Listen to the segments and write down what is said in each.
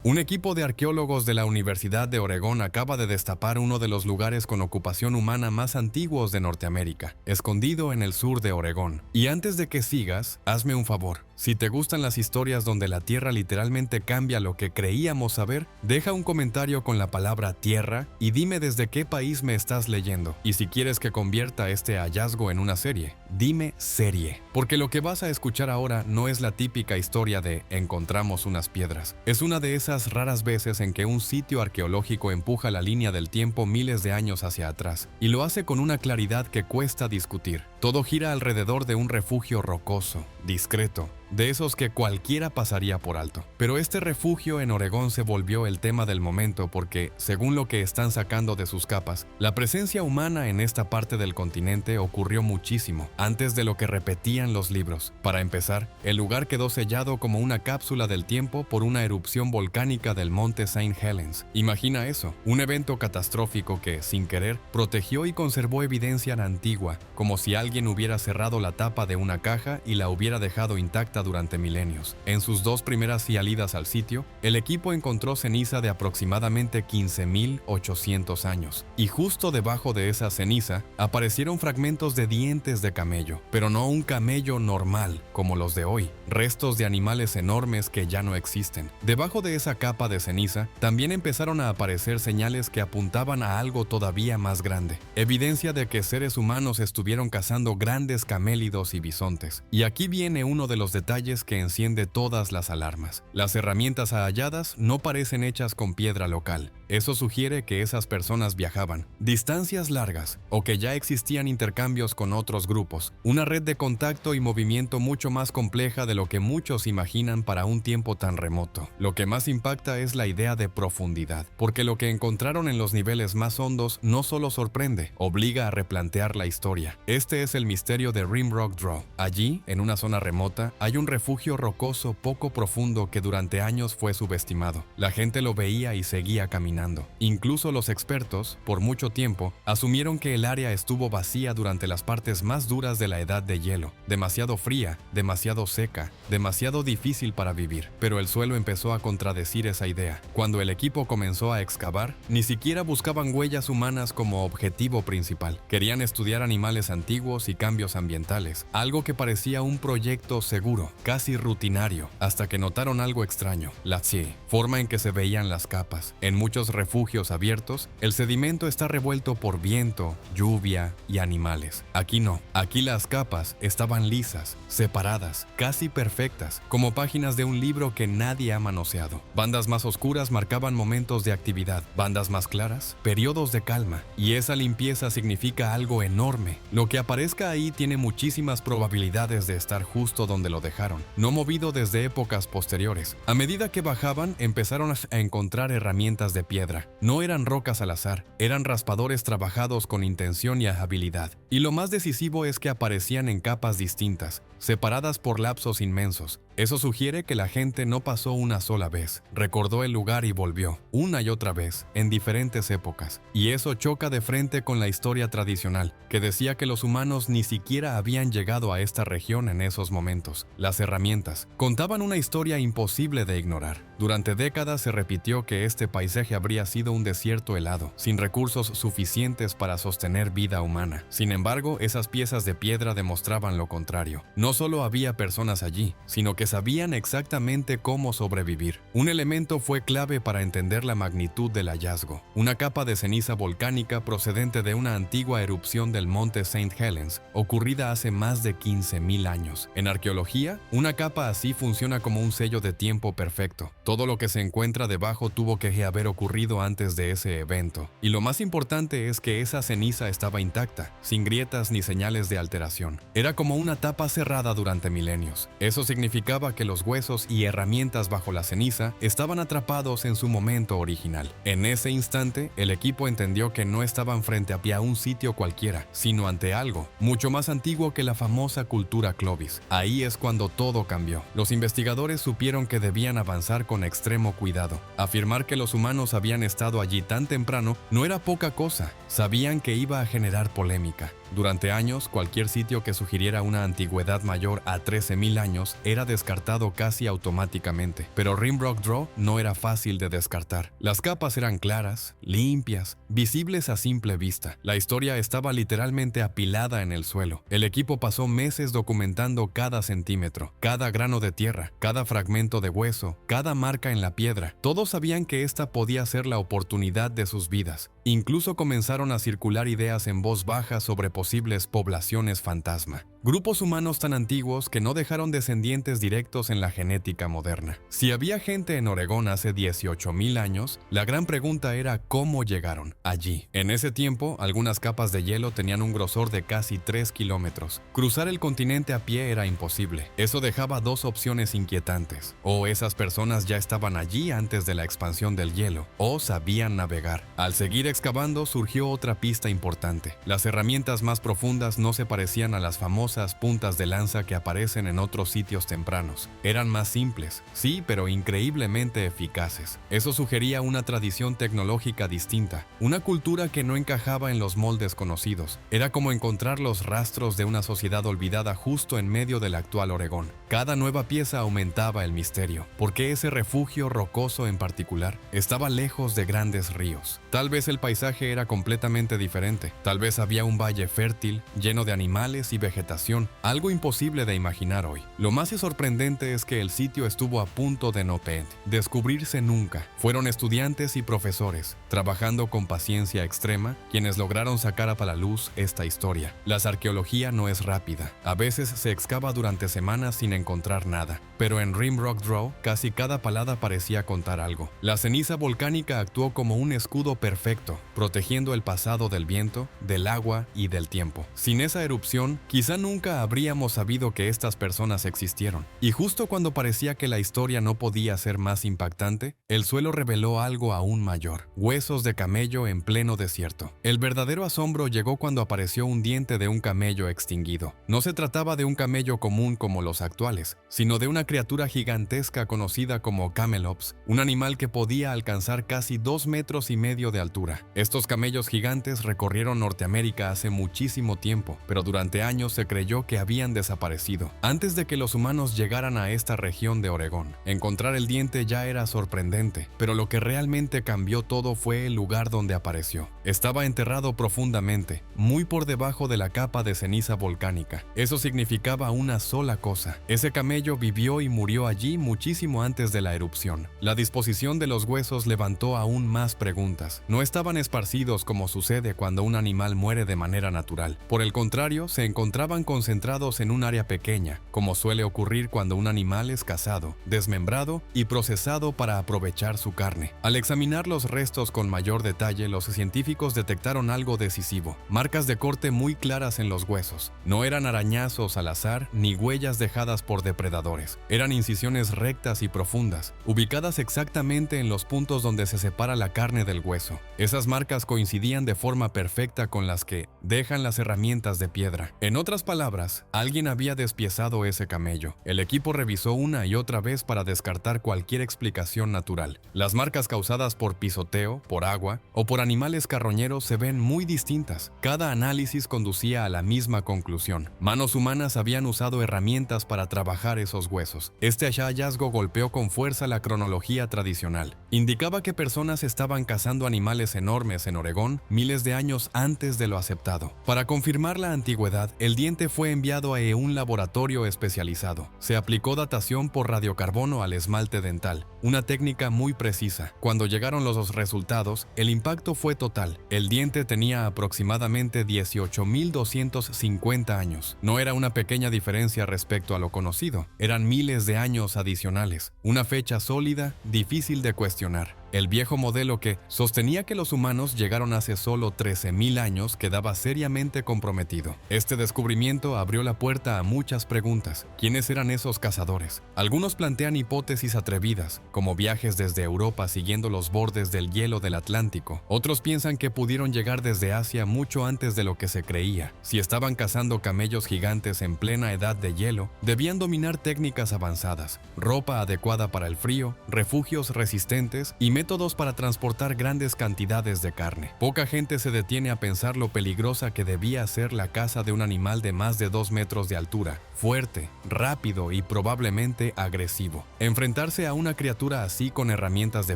Un equipo de arqueólogos de la Universidad de Oregón acaba de destapar uno de los lugares con ocupación humana más antiguos de Norteamérica, escondido en el sur de Oregón. Y antes de que sigas, hazme un favor. Si te gustan las historias donde la Tierra literalmente cambia lo que creíamos saber, deja un comentario con la palabra Tierra y dime desde qué país me estás leyendo. Y si quieres que convierta este hallazgo en una serie, dime serie. Porque lo que vas a escuchar ahora no es la típica historia de encontramos unas piedras. Es una de esas raras veces en que un sitio arqueológico empuja la línea del tiempo miles de años hacia atrás, y lo hace con una claridad que cuesta discutir. Todo gira alrededor de un refugio rocoso, discreto, de esos que cualquiera pasaría por alto. Pero este refugio en Oregón se volvió el tema del momento porque, según lo que están sacando de sus capas, la presencia humana en esta parte del continente ocurrió muchísimo antes de lo que repetían los libros. Para empezar, el lugar quedó sellado como una cápsula del tiempo por una erupción volcánica del monte St. Helens. Imagina eso, un evento catastrófico que, sin querer, protegió y conservó evidencia antigua, como si alguien hubiera cerrado la tapa de una caja y la hubiera dejado intacta durante milenios. En sus dos primeras salidas al sitio, el equipo encontró ceniza de aproximadamente 15.800 años, y justo debajo de esa ceniza aparecieron fragmentos de dientes de camello, pero no un camello normal como los de hoy, restos de animales enormes que ya no existen. Debajo de esa capa de ceniza también empezaron a aparecer señales que apuntaban a algo todavía más grande, evidencia de que seres humanos estuvieron cazando grandes camélidos y bisontes. Y aquí viene uno de los detalles que enciende todas las alarmas. Las herramientas halladas no parecen hechas con piedra local. Eso sugiere que esas personas viajaban distancias largas o que ya existían intercambios con otros grupos. Una red de contacto y movimiento mucho más compleja de lo que muchos imaginan para un tiempo tan remoto. Lo que más impacta es la idea de profundidad, porque lo que encontraron en los niveles más hondos no solo sorprende, obliga a replantear la historia. Este es el misterio de Rimrock Draw. Allí, en una zona remota, hay un refugio rocoso poco profundo que durante años fue subestimado. La gente lo veía y seguía caminando. Incluso los expertos, por mucho tiempo, asumieron que el área estuvo vacía durante las partes más duras de la edad de hielo. Demasiado fría, demasiado seca, demasiado difícil para vivir. Pero el suelo empezó a contradecir esa idea. Cuando el equipo comenzó a excavar, ni siquiera buscaban huellas humanas como objetivo principal. Querían estudiar animales antiguos y cambios ambientales, algo que parecía un proyecto seguro, casi rutinario, hasta que notaron algo extraño: la forma en que se veían las capas. En muchos refugios abiertos, el sedimento está revuelto por viento, lluvia y animales. Aquí no. Aquí las capas estaban lisas, separadas, casi perfectas, como páginas de un libro que nadie ha manoseado. Bandas más oscuras marcaban momentos de actividad, bandas más claras, periodos de calma. Y esa limpieza significa algo enorme. Lo que aparezca ahí tiene muchísimas probabilidades de estar justo donde lo dejaron, no movido desde épocas posteriores. A medida que bajaban, empezaron a encontrar herramientas de piedra. No eran rocas al azar, eran raspadores trabajados con intención y habilidad. Y lo más decisivo es que aparecían en capas distintas, separadas por lapsos inmensos. Eso sugiere que la gente no pasó una sola vez, recordó el lugar y volvió, una y otra vez, en diferentes épocas. Y eso choca de frente con la historia tradicional, que decía que los humanos ni siquiera habían llegado a esta región en esos momentos. Las herramientas contaban una historia imposible de ignorar. Durante décadas se repitió que este paisaje habría sido un desierto helado, sin recursos suficientes para sostener vida humana. Sin embargo, esas piezas de piedra demostraban lo contrario. No solo había personas allí, sino que sabían exactamente cómo sobrevivir. Un elemento fue clave para entender la magnitud del hallazgo: una capa de ceniza volcánica procedente de una antigua erupción del monte St. Helens, ocurrida hace más de 15.000 años. En arqueología, una capa así funciona como un sello de tiempo perfecto. Todo lo que se encuentra debajo tuvo que haber ocurrido antes de ese evento. Y lo más importante es que esa ceniza estaba intacta, sin grietas ni señales de alteración. Era como una tapa cerrada durante milenios. Eso significaba que los huesos y herramientas bajo la ceniza estaban atrapados en su momento original. En ese instante, el equipo entendió que no estaban frente a un sitio cualquiera, sino ante algo mucho más antiguo que la famosa cultura Clovis. Ahí es cuando todo cambió. Los investigadores supieron que debían avanzar con extremo cuidado. Afirmar que los humanos habían estado allí tan temprano no era poca cosa. Sabían que iba a generar polémica. Durante años, cualquier sitio que sugiriera una antigüedad mayor a 13.000 años era descartado casi automáticamente, pero Rimrock Draw no era fácil de descartar. Las capas eran claras, limpias, visibles a simple vista. La historia estaba literalmente apilada en el suelo. El equipo pasó meses documentando cada centímetro, cada grano de tierra, cada fragmento de hueso, cada marca en la piedra. Todos sabían que esta podía ser la oportunidad de sus vidas. Incluso comenzaron a circular ideas en voz baja sobre posibles poblaciones fantasma. Grupos humanos tan antiguos que no dejaron descendientes directos en la genética moderna. Si había gente en Oregón hace 18.000 años, la gran pregunta era cómo llegaron allí. En ese tiempo, algunas capas de hielo tenían un grosor de casi 3 kilómetros. Cruzar el continente a pie era imposible. Eso dejaba dos opciones inquietantes. O esas personas ya estaban allí antes de la expansión del hielo, o sabían navegar. Al seguir excavando, surgió otra pista importante. Las herramientas más profundas no se parecían a las famosas puntas de lanza que aparecen en otros sitios tempranos. Eran más simples, sí, pero increíblemente eficaces. Eso sugería una tradición tecnológica distinta, una cultura que no encajaba en los moldes conocidos. Era como encontrar los rastros de una sociedad olvidada justo en medio del actual Oregón. Cada nueva pieza aumentaba el misterio. ¿Por qué ese refugio rocoso en particular estaba lejos de grandes ríos? Tal vez el paisaje era completamente diferente. Tal vez había un valle fértil, lleno de animales y vegetación, algo imposible de imaginar hoy. Lo más sorprendente es que el sitio estuvo a punto de no descubrirse nunca. Fueron estudiantes y profesores, trabajando con paciencia extrema, quienes lograron sacar a la luz esta historia. La arqueología no es rápida. A veces se excava durante semanas sin encontrar nada. Pero en Rimrock Draw, casi cada palada parecía contar algo. La ceniza volcánica actuó como un escudo perfecto, protegiendo el pasado del viento, del agua y del tiempo. Sin esa erupción, quizá nunca habríamos sabido que estas personas existieron. Y justo cuando parecía que la historia no podía ser más impactante, el suelo reveló algo aún mayor: huesos de camello en pleno desierto. El verdadero asombro llegó cuando apareció un diente de un camello extinguido. No se trataba de un camello común como los actuales, sino de una criatura gigantesca conocida como camelops, un animal que podía alcanzar casi 2,5 metros de altura. Estos camellos gigantes recorrieron Norteamérica hace muchísimo tiempo, pero durante años se creyó que habían desaparecido. Antes de que los humanos llegaran a esta región de Oregón, encontrar el diente ya era sorprendente, pero lo que realmente cambió todo fue el lugar donde apareció. Estaba enterrado profundamente, muy por debajo de la capa de ceniza volcánica. Eso significaba una sola cosa: ese camello vivió y murió allí muchísimo antes de la erupción. La disposición de los huesos levantó aún más preguntas. No estaban esparcidos como sucede cuando un animal muere de manera natural. Por el contrario, se encontraban concentrados en un área pequeña, como suele ocurrir cuando un animal es cazado, desmembrado y procesado para aprovechar su carne. Al examinar los restos con mayor detalle, los científicos detectaron algo decisivo: marcas de corte muy claras en los huesos. No eran arañazos al azar ni huellas dejadas por depredadores. Eran incisiones rectas y profundas, ubicadas exactamente en los puntos donde se separa la carne del hueso. Esas marcas coincidían de forma perfecta con las que dejan las herramientas de piedra. En otras palabras, alguien había despiezado ese camello. El equipo revisó una y otra vez para descartar cualquier explicación natural. Las marcas causadas por pisoteo, por agua o por animales carroñeros se ven muy distintas. Cada análisis conducía a la misma conclusión: manos humanas habían usado herramientas para trabajar esos huesos. Este hallazgo golpeó con fuerza la cronología tradicional. Indicaba que personas estaban cazando animales enormes en Oregón miles de años antes de lo aceptado. Para confirmar la antigüedad, el diente fue enviado a un laboratorio especializado. Se aplicó datación por radiocarbono al esmalte dental, una técnica muy precisa. Cuando llegaron los resultados, el impacto fue total. El diente tenía aproximadamente 18.250 años. No era una pequeña diferencia respecto a lo conocido, eran miles de años adicionales, una fecha sólida, difícil de cuestionar. El viejo modelo que sostenía que los humanos llegaron hace solo 13.000 años quedaba seriamente comprometido. Este descubrimiento abrió la puerta a muchas preguntas. ¿Quiénes eran esos cazadores? Algunos plantean hipótesis atrevidas, como viajes desde Europa siguiendo los bordes del hielo del Atlántico. Otros piensan que pudieron llegar desde Asia mucho antes de lo que se creía. Si estaban cazando camellos gigantes en plena edad de hielo, debían dominar técnicas avanzadas, ropa adecuada para el frío, refugios resistentes y métodos para transportar grandes cantidades de carne. Poca gente se detiene a pensar lo peligrosa que debía ser la caza de un animal de más de 2 metros de altura, fuerte, rápido y probablemente agresivo. Enfrentarse a una criatura así con herramientas de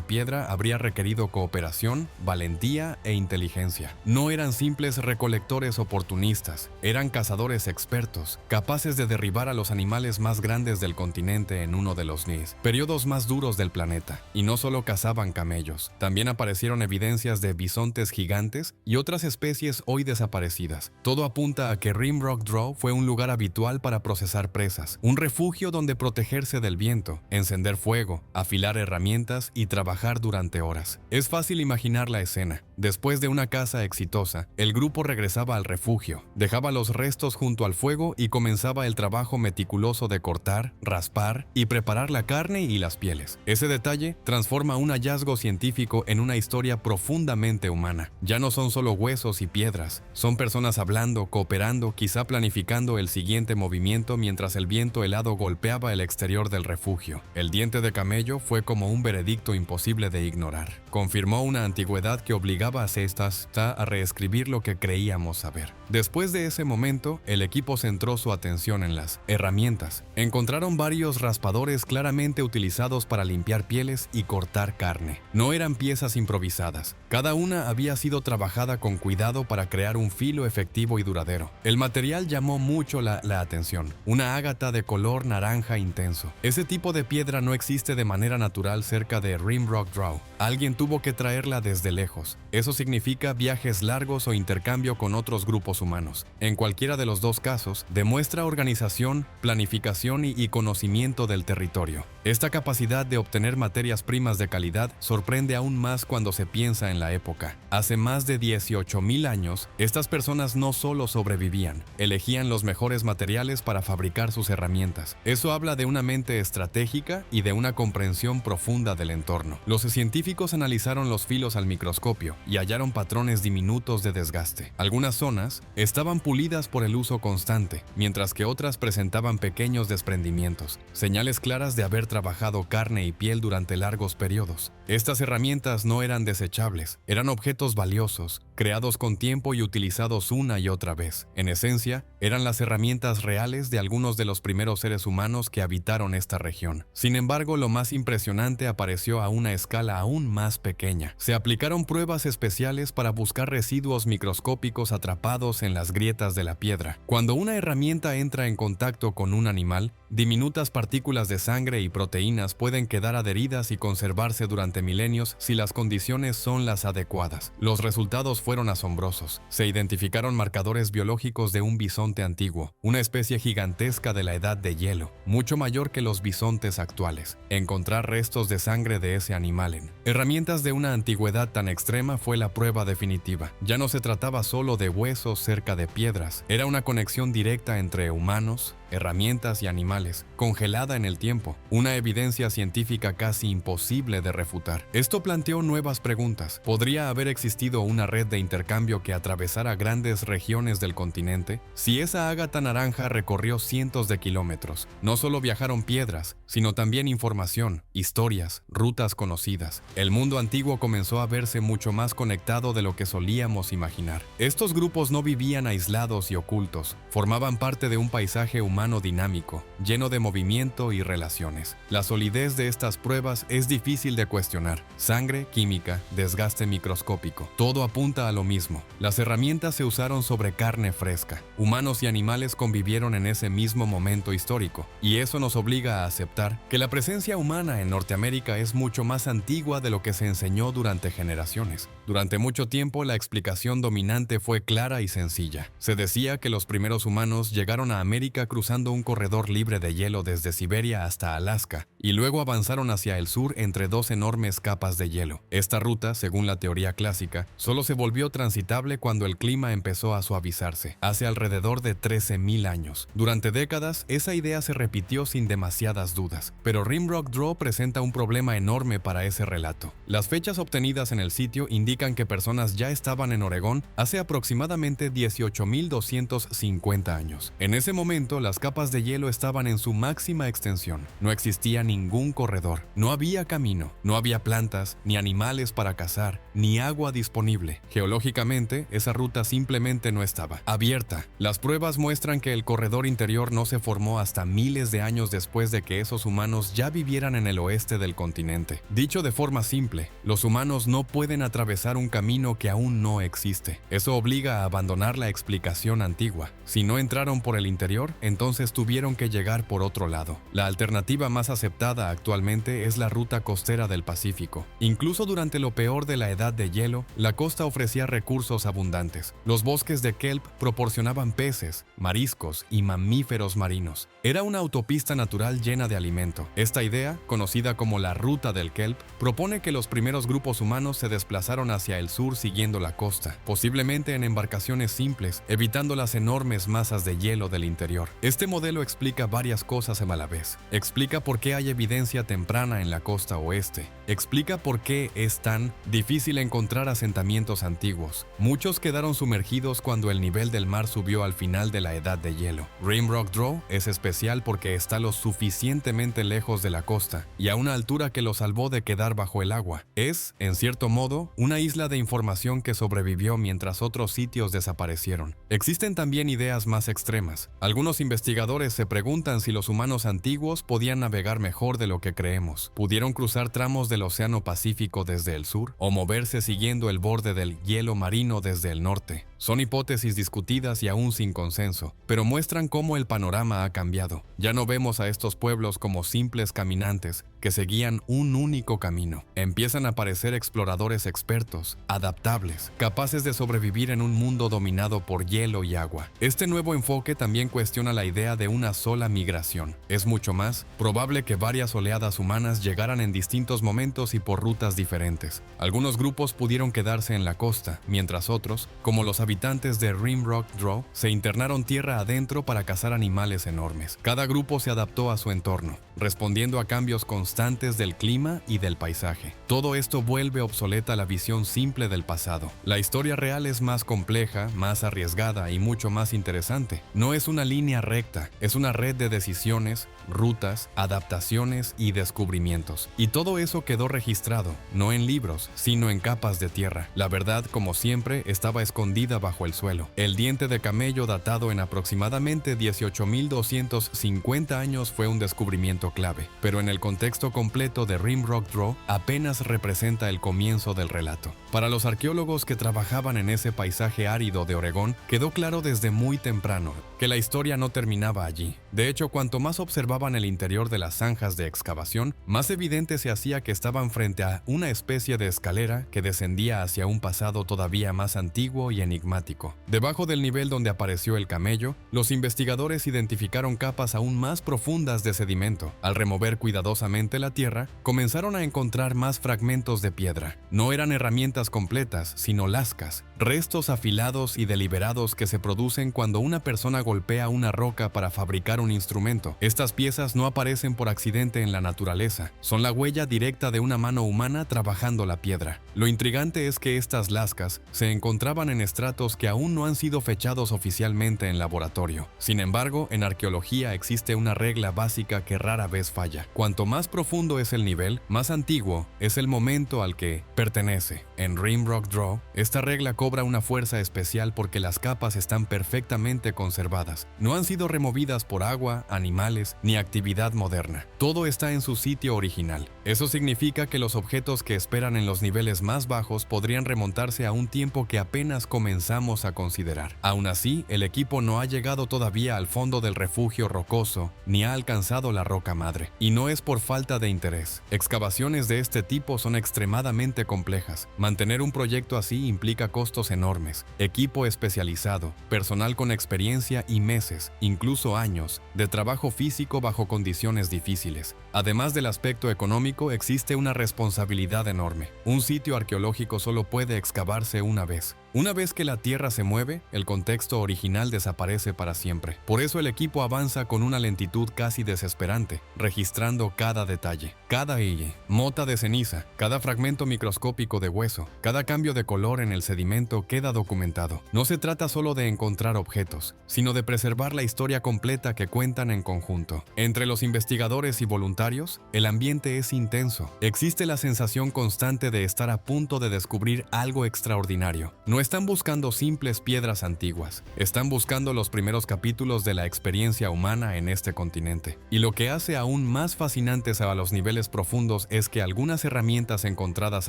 piedra habría requerido cooperación, valentía e inteligencia. No eran simples recolectores oportunistas, eran cazadores expertos, capaces de derribar a los animales más grandes del continente en uno de los periodos más duros del planeta. Y no solo cazaban camellos, también aparecieron evidencias de bisontes gigantes y otras especies hoy desaparecidas. Todo apunta a que Rimrock Draw fue un lugar habitual para procesar presas, un refugio donde protegerse del viento, encender fuego, afilar herramientas y trabajar durante horas. Es fácil imaginar la escena. Después de una caza exitosa, el grupo regresaba al refugio, dejaba los restos junto al fuego y comenzaba el trabajo meticuloso de cortar, raspar y preparar la carne y las pieles. Ese detalle transforma un hallazgo científico en una historia profundamente humana. Ya no son solo huesos y piedras, son personas hablando, cooperando, quizá planificando el siguiente movimiento mientras el viento helado golpeaba el exterior del refugio. El diente de camello fue como un veredicto imposible de ignorar. Confirmó una antigüedad que obligaba a cestas a reescribir lo que creíamos saber. Después de ese momento, el equipo centró su atención en las herramientas. Encontraron varios raspadores claramente utilizados para limpiar pieles y cortar carne. No eran piezas improvisadas. Cada una había sido trabajada con cuidado para crear un filo efectivo y duradero. El material llamó mucho la atención. Una ágata de color naranja intenso. Ese tipo de piedra no existe de manera natural cerca de Rimrock Draw. Alguien tuvo que traerla desde lejos. Eso significa viajes largos o intercambio con otros grupos humanos. En cualquiera de los dos casos, demuestra organización, planificación y conocimiento del territorio. Esta capacidad de obtener materias primas de calidad sorprende aún más cuando se piensa en la época. Hace más de 18,000 años, estas personas no solo sobrevivían, elegían los mejores materiales para fabricar sus herramientas. Eso habla de una mente estratégica y de una comprensión profunda del entorno. Los científicos analizaron los filos al microscopio y hallaron patrones diminutos de desgaste. Algunas zonas estaban pulidas por el uso constante, mientras que otras presentaban pequeños desprendimientos, señales claras de haber trabajado carne y piel durante largos periodos. Estas herramientas no eran desechables, eran objetos valiosos, creados con tiempo y utilizados una y otra vez. En esencia, eran las herramientas reales de algunos de los primeros seres humanos que habitaron esta región. Sin embargo, lo más impresionante apareció a una escala aún más pequeña. Se aplicaron pruebas especiales para buscar residuos microscópicos atrapados en las grietas de la piedra. Cuando una herramienta entra en contacto con un animal, diminutas partículas de sangre y proteínas pueden quedar adheridas y conservarse durante milenios si las condiciones son las adecuadas. Los resultados fueron asombrosos. Se identificaron marcadores biológicos de un bisonte antiguo, una especie gigantesca de la edad de hielo, mucho mayor que los bisontes actuales. Encontrar restos de sangre de ese animal en herramientas de una antigüedad tan extrema fue la prueba definitiva. Ya no se trataba solo de huesos cerca de piedras, era una conexión directa entre humanos, herramientas y animales, congelada en el tiempo, una evidencia científica casi imposible de refutar. Esto planteó nuevas preguntas. ¿Podría haber existido una red de intercambio que atravesara grandes regiones del continente? Si esa ágata naranja recorrió cientos de kilómetros, no solo viajaron piedras, sino también información, historias, rutas conocidas. El mundo antiguo comenzó a verse mucho más conectado de lo que solíamos imaginar. Estos grupos no vivían aislados y ocultos, formaban parte de un paisaje humano dinámico, lleno de movimiento y relaciones. La solidez de estas pruebas es difícil de cuestionar. Sangre, química, desgaste microscópico. Todo apunta a lo mismo. Las herramientas se usaron sobre carne fresca. Humanos y animales convivieron en ese mismo momento histórico, y eso nos obliga a aceptar que la presencia humana en Norteamérica es mucho más antigua de lo que se enseñó durante generaciones. Durante mucho tiempo, la explicación dominante fue clara y sencilla. Se decía que los primeros humanos llegaron a América cruzando un corredor libre de hielo desde Siberia hasta Alaska, y luego avanzaron hacia el sur entre dos enormes capas de hielo. Esta ruta, según la teoría clásica, solo se volvió transitable cuando el clima empezó a suavizarse, hace alrededor de 13,000 años. Durante décadas, esa idea se repitió sin demasiadas dudas, pero Rimrock Draw presenta un problema enorme para ese relato. Las fechas obtenidas en el sitio indican que personas ya estaban en Oregón hace aproximadamente 18,250 años. En ese momento, las las capas de hielo estaban en su máxima extensión. No existía ningún corredor, no había camino, no había plantas, ni animales para cazar, ni agua disponible. Geológicamente, esa ruta simplemente no estaba abierta. Las pruebas muestran que el corredor interior no se formó hasta miles de años después de que esos humanos ya vivieran en el oeste del continente. Dicho de forma simple, los humanos no pueden atravesar un camino que aún no existe. Eso obliga a abandonar la explicación antigua. Si no entraron por el interior, entonces tuvieron que llegar por otro lado. La alternativa más aceptada actualmente es la ruta costera del Pacífico. Incluso durante lo peor de la edad de hielo, la costa ofrecía recursos abundantes. Los bosques de kelp proporcionaban peces, mariscos y mamíferos marinos. Era una autopista natural llena de alimento. Esta idea, conocida como la ruta del kelp, propone que los primeros grupos humanos se desplazaron hacia el sur siguiendo la costa, posiblemente en embarcaciones simples, evitando las enormes masas de hielo del interior. Este modelo explica varias cosas a la vez. Explica por qué hay evidencia temprana en la costa oeste. Explica por qué es tan difícil encontrar asentamientos antiguos. Muchos quedaron sumergidos cuando el nivel del mar subió al final de la edad de hielo. Rimrock Draw es especial porque está lo suficientemente lejos de la costa y a una altura que lo salvó de quedar bajo el agua. Es, en cierto modo, una isla de información que sobrevivió mientras otros sitios desaparecieron. Existen también ideas más extremas. Algunos investigadores se preguntan si los humanos antiguos podían navegar mejor de lo que creemos. ¿Pudieron cruzar tramos del Océano Pacífico desde el sur o moverse siguiendo el borde del hielo marino desde el norte? Son hipótesis discutidas y aún sin consenso, pero muestran cómo el panorama ha cambiado. Ya no vemos a estos pueblos como simples caminantes que seguían un único camino. Empiezan a aparecer exploradores expertos, adaptables, capaces de sobrevivir en un mundo dominado por hielo y agua. Este nuevo enfoque también cuestiona la idea de una sola migración. Es mucho más probable que varias oleadas humanas llegaran en distintos momentos y por rutas diferentes. Algunos grupos pudieron quedarse en la costa, mientras otros, como los habitantes de Rimrock Draw, se internaron tierra adentro para cazar animales enormes. Cada grupo se adaptó a su entorno, respondiendo a cambios constantes del clima y del paisaje. Todo esto vuelve obsoleta la visión simple del pasado. La historia real es más compleja, más arriesgada y mucho más interesante. No es una línea recta, es una red de decisiones, rutas, adaptaciones y descubrimientos. Y todo eso quedó registrado, no en libros, sino en capas de tierra. La verdad, como siempre, estaba escondida bajo el suelo. El diente de camello datado en aproximadamente 18.250 años fue un descubrimiento clave, pero en el contexto completo de Rimrock Draw apenas representa el comienzo del relato. Para los arqueólogos que trabajaban en ese paisaje árido de Oregón, quedó claro desde muy temprano que la historia no terminaba allí. De hecho, cuanto más observaban el interior de las zanjas de excavación, más evidente se hacía que estaban frente a una especie de escalera que descendía hacia un pasado todavía más antiguo y enigmático. Debajo del nivel donde apareció el camello, los investigadores identificaron capas aún más profundas de sedimento. Al remover cuidadosamente la tierra, comenzaron a encontrar más fragmentos de piedra. No eran herramientas completas, sino lascas, restos afilados y deliberados que se producen cuando una persona golpea una roca para fabricar un instrumento. Estas piezas no aparecen por accidente en la naturaleza, son la huella directa de una mano humana trabajando la piedra. Lo intrigante es que estas lascas se encontraban en estratos que aún no han sido fechados oficialmente en laboratorio. Sin embargo, en arqueología existe una regla básica que rara vez falla. Cuanto más profundo es el nivel, más antiguo es el momento al que pertenece. En Rimrock Draw, esta regla cobra una fuerza especial porque las capas están perfectamente conservadas. No han sido removidas por agua, animales, ni actividad moderna. Todo está en su sitio original. Eso significa que los objetos que esperan en los niveles más bajos podrían remontarse a un tiempo que apenas comenzamos a considerar. Aún así, el equipo no ha llegado todavía al fondo del refugio rocoso, ni ha alcanzado la roca madre. Y no es por falta de interés. Excavaciones de este tipo son extremadamente complejas. Mantener un proyecto así implica costos enormes, equipo especializado, personal con experiencia y meses, incluso años, de trabajo físico bajo condiciones difíciles. Además del aspecto económico, existe una responsabilidad enorme. Un sitio arqueológico solo puede excavarse una vez. Una vez que la tierra se mueve, el contexto original desaparece para siempre. Por eso el equipo avanza con una lentitud casi desesperante. registrando cada detalle, cada hille, mota de ceniza, cada fragmento microscópico de hueso, cada cambio de color en el sedimento queda documentado. No se trata solo de encontrar objetos, sino de preservar la historia completa que cuentan en conjunto. Entre los investigadores y voluntarios, el ambiente es intenso. Existe la sensación constante de estar a punto de descubrir algo extraordinario. No están buscando simples piedras antiguas, están buscando los primeros capítulos de la experiencia humana en este continente. Y lo que hace aún más fascinantes a los niveles profundos es que algunas herramientas encontradas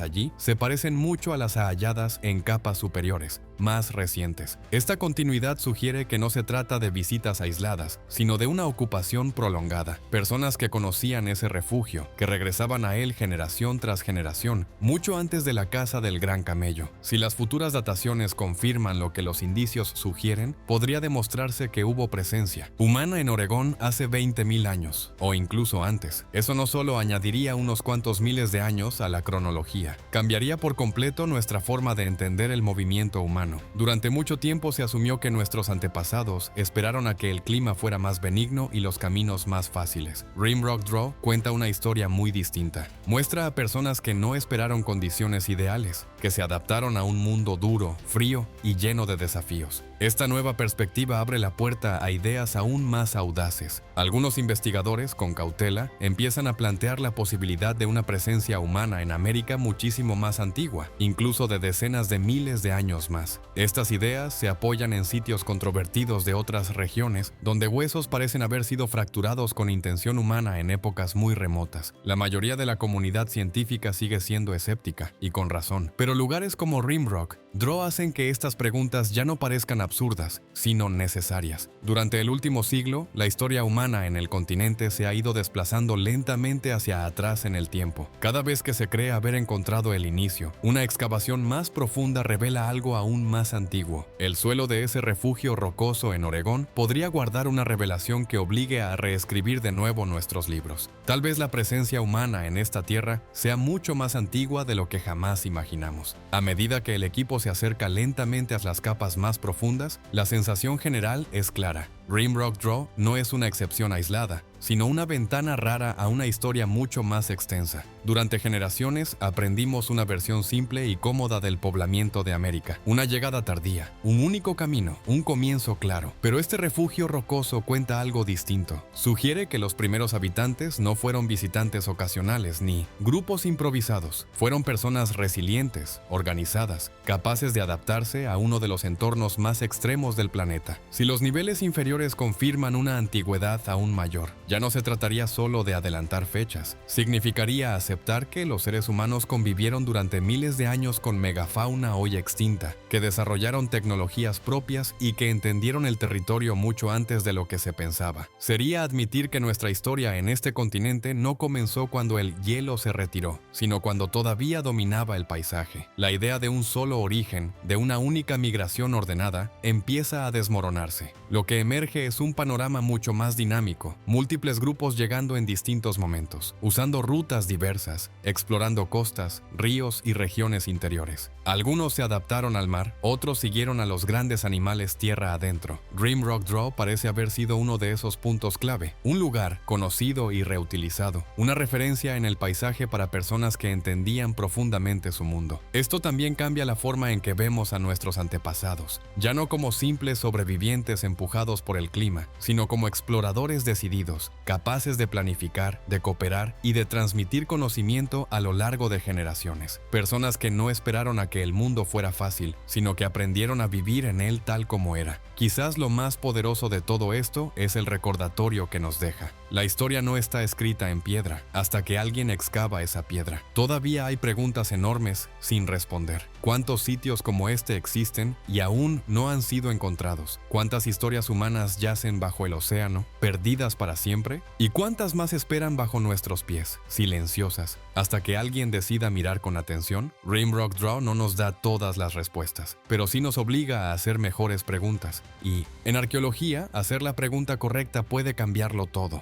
allí se parecen mucho a las halladas en capas superiores, más recientes. Esta continuidad sugiere que no se trata de visitas aisladas, sino de una ocupación prolongada. Personas que conocían ese refugio, que regresaban a él generación tras generación, mucho antes de la caza del Gran Camello. Si las futuras dataciones confirman lo que los indicios sugieren, podría demostrarse que hubo presencia humana en Oregón hace 20.000 años, o incluso antes. Eso no solo añadiría unos cuantos miles de años a la cronología, cambiaría por completo nuestra forma de entender el movimiento humano. Durante mucho tiempo se asumió que nuestros antepasados esperaron a que el clima fuera más benigno y los caminos más fáciles. Rimrock Draw cuenta una historia muy distinta. Muestra a personas que no esperaron condiciones ideales, que se adaptaron a un mundo duro, frío y lleno de desafíos. Esta nueva perspectiva abre la puerta a ideas aún más audaces. Algunos investigadores, con cautela, empiezan a plantear la posibilidad de una presencia humana en América muchísimo más antigua, incluso de decenas de miles de años más. Estas ideas se apoyan en sitios controvertidos de otras regiones, donde huesos parecen haber sido fracturados con intención humana en épocas muy remotas. La mayoría de la comunidad científica sigue siendo escéptica, y con razón. Pero lugares como Rimrock Draw hacen que estas preguntas ya no parezcan absurdas, sino necesarias. Durante el último siglo, la historia humana en el continente se ha ido desplazando lentamente hacia atrás en el tiempo. Cada vez que se cree haber encontrado el inicio, una excavación más profunda revela algo aún más antiguo. El suelo de ese refugio rocoso en Oregón podría guardar una revelación que obligue a reescribir de nuevo nuestros libros. Tal vez la presencia humana en esta tierra sea mucho más antigua de lo que jamás imaginamos. A medida que el equipo se acerca lentamente a las capas más profundas, la sensación general es clara. Rimrock Draw no es una excepción aislada, sino una ventana rara a una historia mucho más extensa. Durante generaciones aprendimos una versión simple y cómoda del poblamiento de América, una llegada tardía, un único camino, un comienzo claro. Pero este refugio rocoso cuenta algo distinto. Sugiere que los primeros habitantes no fueron visitantes ocasionales ni grupos improvisados. Fueron personas resilientes, organizadas, capaces de adaptarse a uno de los entornos más extremos del planeta. Si los niveles inferiores confirman una antigüedad aún mayor, ya no se trataría solo de adelantar fechas. Significaría aceptar que los seres humanos convivieron durante miles de años con megafauna hoy extinta, que desarrollaron tecnologías propias y que entendieron el territorio mucho antes de lo que se pensaba. Sería admitir que nuestra historia en este continente no comenzó cuando el hielo se retiró, sino cuando todavía dominaba el paisaje. La idea de un solo origen, de una única migración ordenada, empieza a desmoronarse. Lo que emerge es un panorama mucho más dinámico, múltiples grupos llegando en distintos momentos, usando rutas diversas, explorando costas, ríos y regiones interiores. Algunos se adaptaron al mar, otros siguieron a los grandes animales tierra adentro. Rimrock Draw parece haber sido uno de esos puntos clave, un lugar conocido y reutilizado, una referencia en el paisaje para personas que entendían profundamente su mundo. Esto también cambia la forma en que vemos a nuestros antepasados, ya no como simples sobrevivientes empujados por el clima, sino como exploradores decididos, capaces de planificar, de cooperar y de transmitir conocimiento a lo largo de generaciones. Personas que no esperaron a que el mundo fuera fácil, sino que aprendieron a vivir en él tal como era. Quizás lo más poderoso de todo esto es el recordatorio que nos deja. La historia no está escrita en piedra, hasta que alguien excava esa piedra. Todavía hay preguntas enormes sin responder. ¿Cuántos sitios como este existen y aún no han sido encontrados? ¿Cuántas historias humanas yacen bajo el océano, perdidas para siempre? ¿Y cuántas más esperan bajo nuestros pies, silenciosas, hasta que alguien decida mirar con atención? Rimrock Draw no nos da todas las respuestas, pero sí nos obliga a hacer mejores preguntas. Y, en arqueología, hacer la pregunta correcta puede cambiarlo todo.